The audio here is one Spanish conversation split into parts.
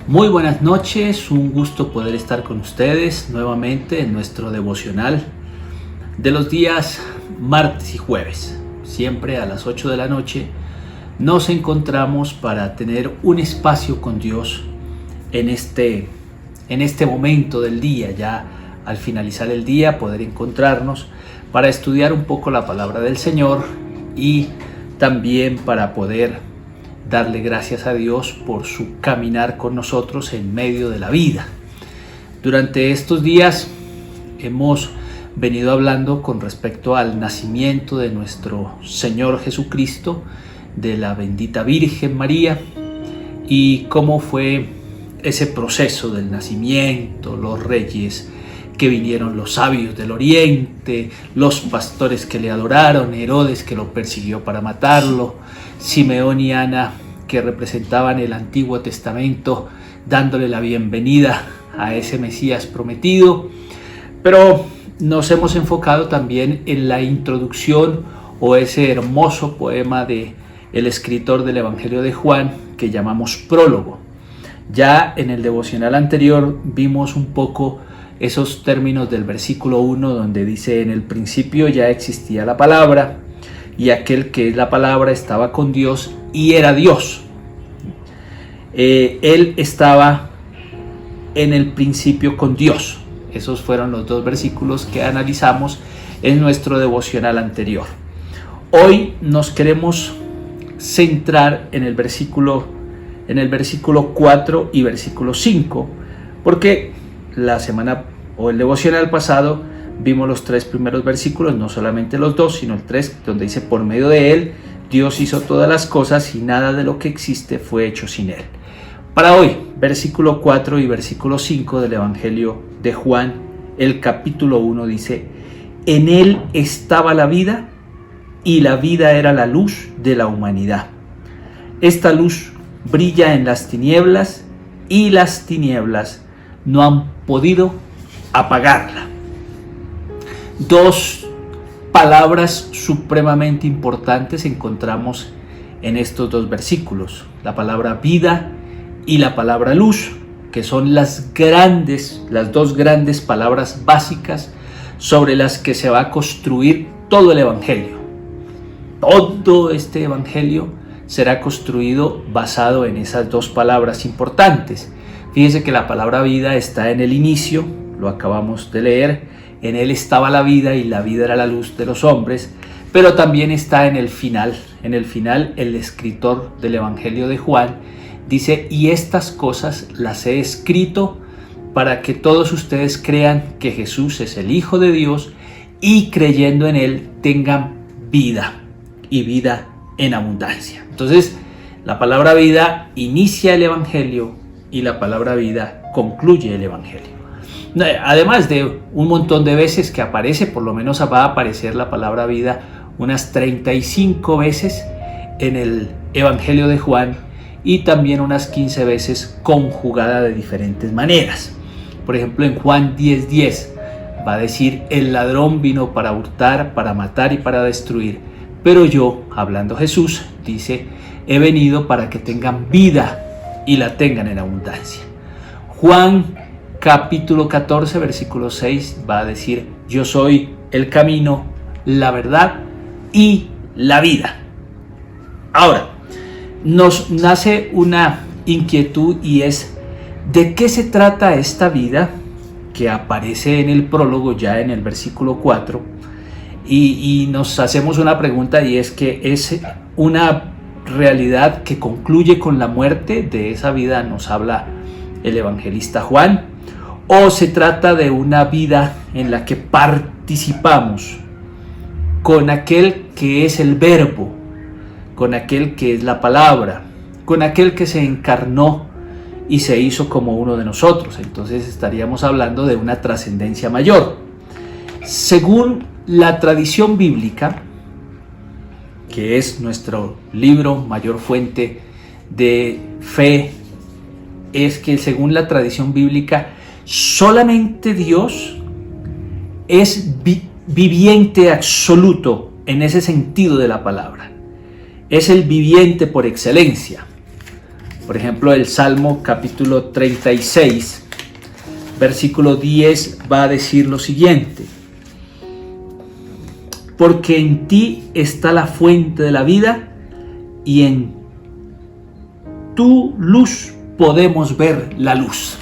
Muy buenas noches, un gusto poder estar con ustedes nuevamente en nuestro devocional de los días martes y jueves. Siempre a las 8 de la noche nos encontramos para tener un espacio con Dios en este momento del día, ya al finalizar el día poder encontrarnos para estudiar un poco la palabra del Señor y también para poder darle gracias a Dios por su caminar con nosotros en medio de la vida. Durante estos días hemos venido hablando con respecto al nacimiento de nuestro Señor Jesucristo, de la bendita Virgen María, y cómo fue ese proceso del nacimiento, los reyes que vinieron, los sabios del oriente, los pastores que le adoraron, Herodes que lo persiguió para matarlo, Simeón y Ana que representaban el Antiguo Testamento dándole la bienvenida a ese Mesías prometido. Pero nos hemos enfocado también en la introducción o ese hermoso poema de el escritor del Evangelio de Juan que llamamos prólogo. Ya en el devocional anterior vimos un poco esos términos del versículo 1 donde dice: en el principio ya existía la palabra y aquel que es la palabra estaba con Dios y era Dios. Él estaba en el principio con Dios. Esos fueron los dos versículos que analizamos en nuestro devocional anterior. Hoy nos queremos centrar en el versículo 4 y versículo 5, porque la semana o el devocional pasado vimos los 3 primeros versículos, no solamente los 2, sino el 3, donde dice: por medio de él Dios hizo todas las cosas y nada de lo que existe fue hecho sin él. Para hoy, versículo 4 y versículo 5 del Evangelio de Juan, el capítulo 1 dice: en él estaba la vida y la vida era la luz de la humanidad. Esta luz brilla en las tinieblas y las tinieblas no han podido apagarla. Dos palabras supremamente importantes encontramos en estos dos versículos: la palabra vida y la palabra luz, que son las dos grandes palabras básicas sobre las que se va a construir todo el Evangelio. Todo este Evangelio será construido basado en esas dos palabras importantes. Fíjense que la palabra vida está en el inicio, lo acabamos de leer: en él estaba la vida y la vida era la luz de los hombres, pero también está en el final. En el final, el escritor del Evangelio de Juan dice: y estas cosas las he escrito para que todos ustedes crean que Jesús es el Hijo de Dios y creyendo en él tengan vida y vida en abundancia. Entonces, la palabra vida inicia el Evangelio y la palabra vida concluye el Evangelio. Además de un montón de veces que aparece, por lo menos va a aparecer la palabra vida unas 35 veces en el Evangelio de Juan y también unas 15 veces conjugada de diferentes maneras. Por ejemplo, en Juan 10:10 va a decir: el ladrón vino para hurtar, para matar y para destruir, pero yo, hablando Jesús, dice: he venido para que tengan vida y la tengan en abundancia. Juan capítulo 14 versículo 6 va a decir: yo soy el camino, la verdad y la vida. Ahora, nos nace una inquietud y es: ¿de qué se trata esta vida que aparece en el prólogo ya en el versículo 4? Y nos hacemos una pregunta, y es que es una realidad que concluye con la muerte. De esa vida nos habla el evangelista Juan, o se trata de una vida en la que participamos con aquel que es el verbo, con aquel que es la palabra, con aquel que se encarnó y se hizo como uno de nosotros. Entonces estaríamos hablando de una trascendencia mayor. Según la tradición bíblica, que es nuestro libro mayor fuente de fe, es que según la tradición bíblica solamente Dios es viviente absoluto en ese sentido de la palabra. Es el viviente por excelencia. Por ejemplo, el Salmo capítulo 36, versículo 10 va a decir lo siguiente: porque en ti está la fuente de la vida y en tu luz podemos ver la luz.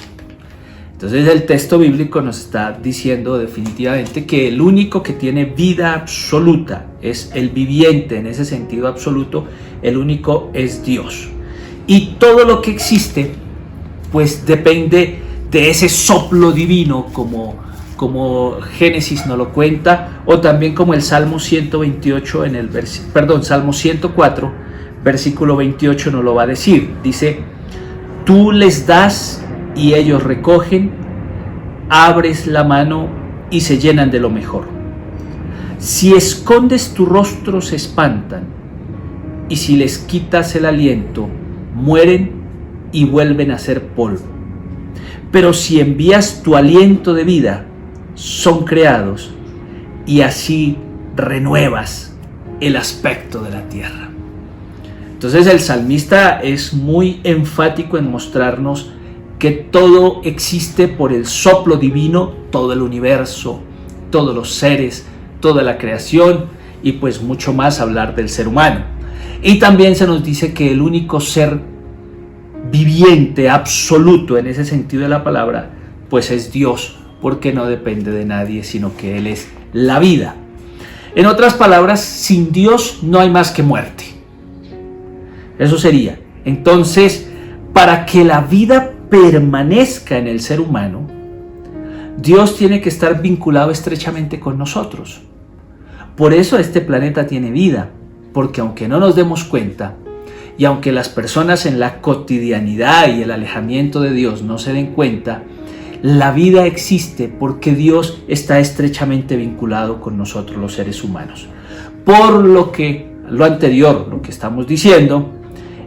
Entonces el texto bíblico nos está diciendo definitivamente que el único que tiene vida absoluta es el viviente, en ese sentido absoluto, el único es Dios. Y todo lo que existe pues depende de ese soplo divino, como Génesis nos lo cuenta, o también como el Salmo 128 Salmo 104, versículo 28 nos lo va a decir. Dice: tú les das y ellos recogen, abres la mano y se llenan de lo mejor. Si escondes tu rostro se espantan, y si les quitas el aliento, mueren y vuelven a ser polvo. Pero si envías tu aliento de vida, son creados, y así renuevas el aspecto de la tierra. Entonces el salmista es muy enfático en mostrarnos que todo existe por el soplo divino, todo el universo, todos los seres, toda la creación, y pues mucho más hablar del ser humano. Y también se nos dice que el único ser viviente, absoluto en ese sentido de la palabra, pues es Dios, porque no depende de nadie, sino que Él es la vida. En otras palabras, sin Dios no hay más que muerte. Eso sería. Entonces, para que la vida permanezca en el ser humano, Dios tiene que estar vinculado estrechamente con nosotros. Por eso este planeta tiene vida, porque aunque no nos demos cuenta, y aunque las personas en la cotidianidad y el alejamiento de Dios no se den cuenta, la vida existe porque Dios está estrechamente vinculado con nosotros los seres humanos. Por lo anterior, lo que estamos diciendo,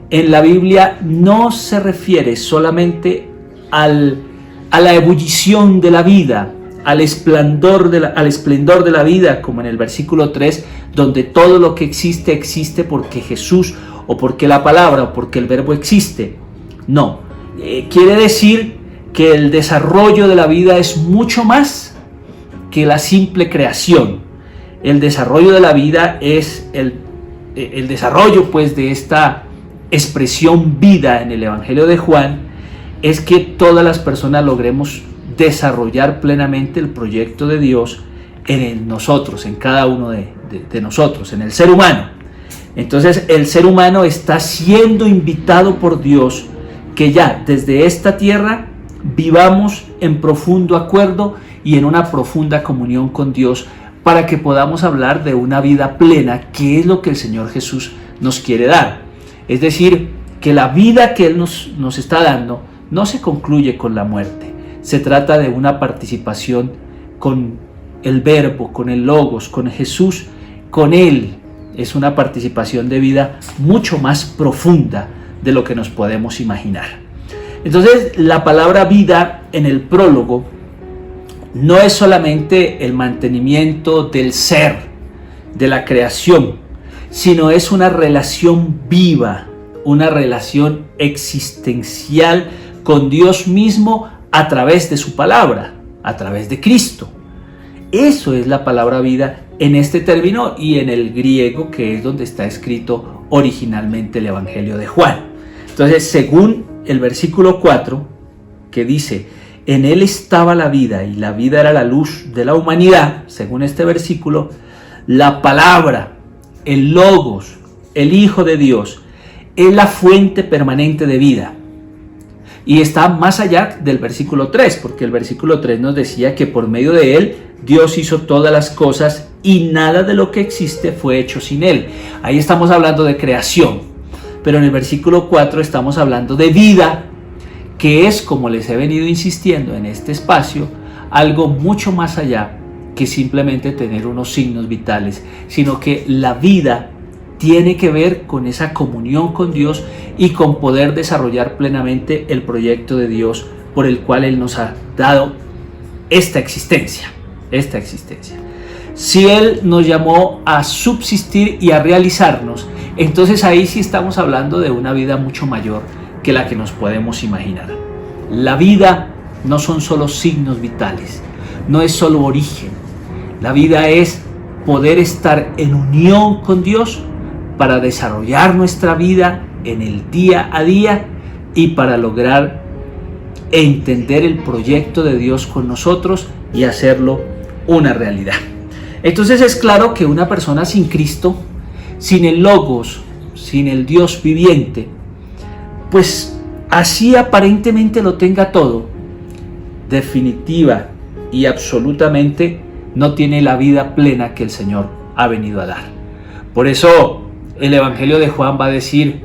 en la Biblia no se refiere solamente a la ebullición de la vida, al esplendor de la vida, como en el versículo 3, donde todo lo que existe, existe porque Jesús, o porque la palabra, o porque el verbo existe. No, quiere decir que el desarrollo de la vida es mucho más que la simple creación. El desarrollo de la vida es el desarrollo pues de esta expresión vida en el Evangelio de Juan, es que todas las personas logremos desarrollar plenamente el proyecto de Dios en nosotros, en cada uno de nosotros, en el ser humano. Entonces el ser humano está siendo invitado por Dios que ya desde esta tierra vivamos en profundo acuerdo y en una profunda comunión con Dios, para que podamos hablar de una vida plena, que es lo que el Señor Jesús nos quiere dar. Es decir, que la vida que Él nos está dando no se concluye con la muerte. Se trata de una participación con el Verbo, con el Logos, con Jesús, con Él. Es una participación de vida mucho más profunda de lo que nos podemos imaginar. Entonces, la palabra vida en el prólogo no es solamente el mantenimiento del ser, de la creación, sino es una relación viva, una relación existencial con Dios mismo a través de su palabra, a través de Cristo. Eso es la palabra vida en este término y en el griego, que es donde está escrito originalmente el Evangelio de Juan. Entonces, según el versículo 4, que dice: en Él estaba la vida y la vida era la luz de la humanidad, según este versículo, la palabra, el Logos, el Hijo de Dios, es la fuente permanente de vida. Y está más allá del versículo 3, porque el versículo 3 nos decía que por medio de Él Dios hizo todas las cosas y nada de lo que existe fue hecho sin Él. Ahí estamos hablando de creación, pero en el versículo 4 estamos hablando de vida, que es, como les he venido insistiendo en este espacio, algo mucho más allá que simplemente tener unos signos vitales, sino que la vida tiene que ver con esa comunión con Dios y con poder desarrollar plenamente el proyecto de Dios por el cual Él nos ha dado esta existencia. Si Él nos llamó a subsistir y a realizarnos, entonces ahí sí estamos hablando de una vida mucho mayor que la que nos podemos imaginar. La vida no son solo signos vitales, no es solo origen. La vida es poder estar en unión con Dios para desarrollar nuestra vida en el día a día y para lograr entender el proyecto de Dios con nosotros y hacerlo una realidad. Entonces es claro que una persona sin Cristo, sin el Logos, sin el Dios viviente, pues así aparentemente lo tenga todo, definitiva y absolutamente no tiene la vida plena que el Señor ha venido a dar. Por eso el Evangelio de Juan va a decir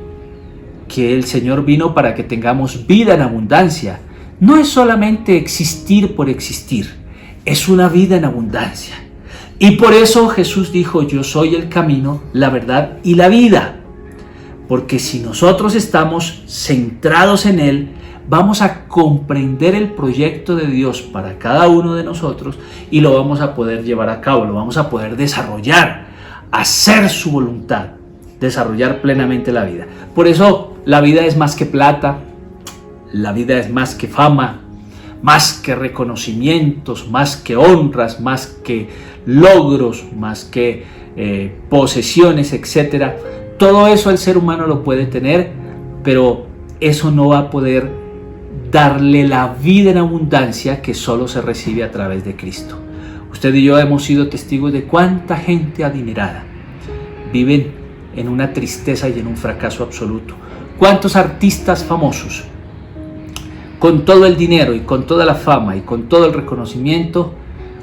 que el Señor vino para que tengamos vida en abundancia. No es solamente existir por existir, es una vida en abundancia. Y por eso Jesús dijo: yo soy el camino, la verdad y la vida. Porque si nosotros estamos centrados en Él, vamos a comprender el proyecto de Dios para cada uno de nosotros y lo vamos a poder llevar a cabo, lo vamos a poder desarrollar, hacer su voluntad, desarrollar plenamente la vida. Por eso la vida es más que plata, la vida es más que fama, más que reconocimientos, más que honras, más que logros, más que posesiones, etc. Todo eso el ser humano lo puede tener, pero eso no va a poder darle la vida en abundancia que solo se recibe a través de Cristo. Usted y yo hemos sido testigos de cuánta gente adinerada viven en una tristeza y en un fracaso absoluto. Cuántos artistas famosos, con todo el dinero y con toda la fama y con todo el reconocimiento,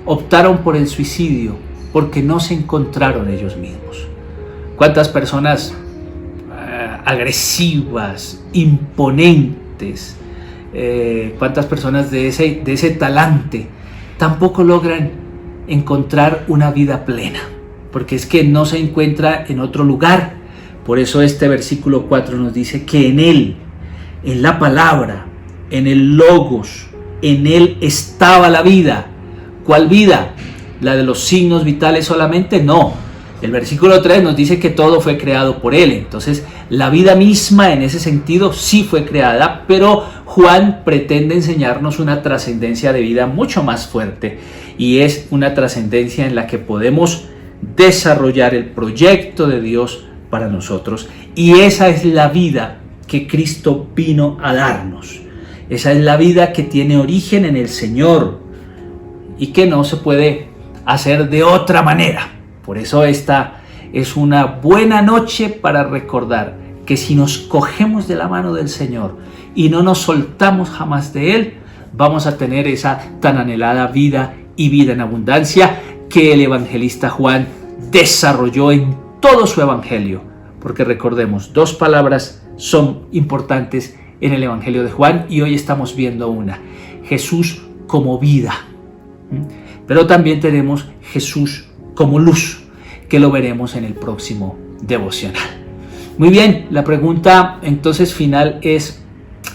optaron por el suicidio porque no se encontraron ellos mismos. Cuántas personas agresivas, imponentes, cuántas personas de ese talante tampoco logran encontrar una vida plena, porque es que no se encuentra en otro lugar. Por eso este versículo 4 nos dice que en Él, en la palabra, en el Logos, en Él estaba la vida. ¿Cuál vida? ¿La de los signos vitales solamente? No. El versículo 3 nos dice que todo fue creado por Él. Entonces, la vida misma en ese sentido sí fue creada, pero Juan pretende enseñarnos una trascendencia de vida mucho más fuerte, y es una trascendencia en la que podemos desarrollar el proyecto de Dios para nosotros, y esa es la vida que Cristo vino a darnos. Esa es la vida que tiene origen en el Señor y que no se puede hacer de otra manera. Por eso esta es una buena noche para recordar que si nos cogemos de la mano del Señor y no nos soltamos jamás de Él, vamos a tener esa tan anhelada vida y vida en abundancia que el evangelista Juan desarrolló en todo su evangelio. Porque recordemos, dos palabras son importantes en el evangelio de Juan y hoy estamos viendo una: Jesús como vida. Pero también tenemos Jesús como luz, que lo veremos en el próximo devocional. Muy bien, la pregunta entonces final es: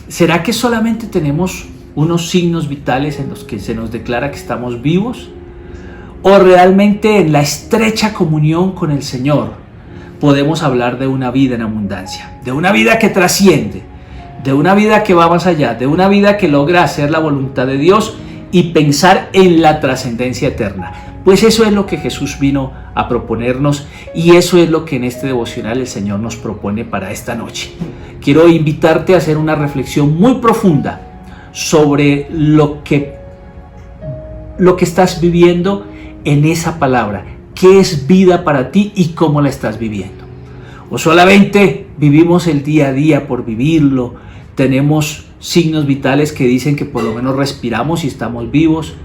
¿será que solamente tenemos unos signos vitales en los que se nos declara que estamos vivos? ¿O realmente en la estrecha comunión con el Señor podemos hablar de una vida en abundancia, de una vida que trasciende, de una vida que va más allá, de una vida que logra hacer la voluntad de Dios y pensar en la trascendencia eterna? Pues eso es lo que Jesús vino a proponernos, y eso es lo que en este devocional el Señor nos propone para esta noche. Quiero invitarte a hacer una reflexión muy profunda sobre lo que estás viviendo en esa palabra. ¿Qué es vida para ti y cómo la estás viviendo? ¿O solamente vivimos el día a día por vivirlo? ¿Tenemos signos vitales que dicen que por lo menos respiramos y estamos vivos?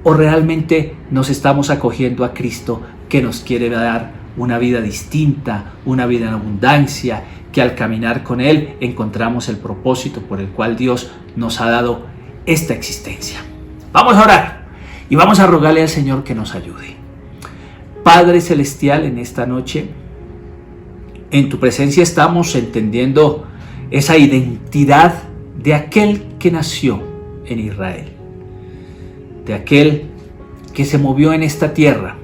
¿O realmente nos estamos acogiendo a Cristo, que nos quiere dar una vida distinta, una vida en abundancia, que al caminar con Él encontramos el propósito por el cual Dios nos ha dado esta existencia? Vamos a orar y vamos a rogarle al Señor que nos ayude. Padre Celestial, en esta noche, en tu presencia estamos entendiendo esa identidad de aquel que nació en Israel, de aquel que se movió en esta tierra,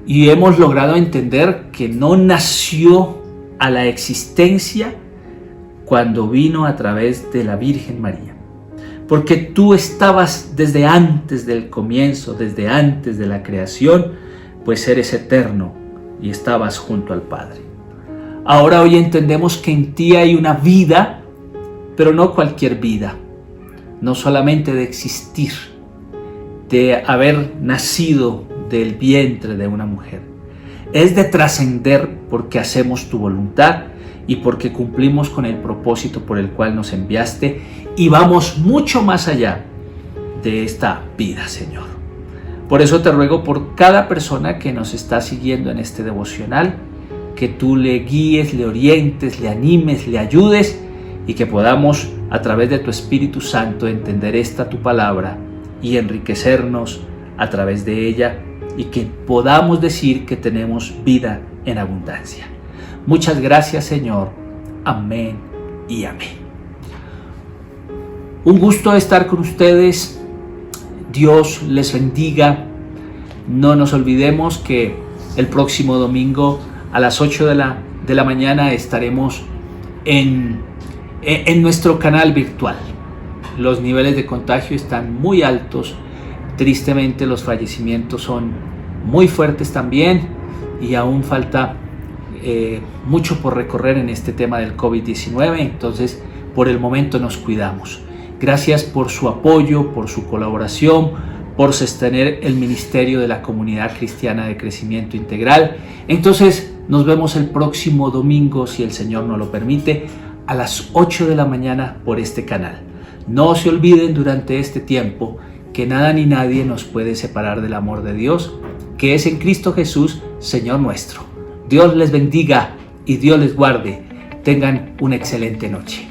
y hemos logrado entender que no nació a la existencia cuando vino a través de la Virgen María. Porque tú estabas desde antes del comienzo, desde antes de la creación, pues eres eterno y estabas junto al Padre. Ahora hoy entendemos que en ti hay una vida, pero no cualquier vida, no solamente de existir, de haber nacido del vientre de una mujer. Es de trascender porque hacemos tu voluntad y porque cumplimos con el propósito por el cual nos enviaste y vamos mucho más allá de esta vida, Señor. Por eso te ruego por cada persona que nos está siguiendo en este devocional, que tú le guíes, le orientes, le animes, le ayudes y que podamos a través de tu Espíritu Santo entender esta tu palabra y enriquecernos a través de ella y que podamos decir que tenemos vida en abundancia. Muchas gracias, Señor. Amén y amén. Un gusto estar con ustedes. Dios les bendiga. No nos olvidemos que el próximo domingo a las 8 de la mañana estaremos en nuestro canal virtual. Los niveles de contagio están muy altos. Tristemente los fallecimientos son muy fuertes también y aún falta mucho por recorrer en este tema del COVID-19. Entonces, por el momento nos cuidamos. Gracias por su apoyo, por su colaboración, por sostener el ministerio de la Comunidad Cristiana de Crecimiento Integral. Entonces, nos vemos el próximo domingo, si el Señor nos lo permite, a las 8 de la mañana por este canal. No se olviden durante este tiempo que nada ni nadie nos puede separar del amor de Dios, que es en Cristo Jesús, Señor nuestro. Dios les bendiga y Dios les guarde. Tengan una excelente noche.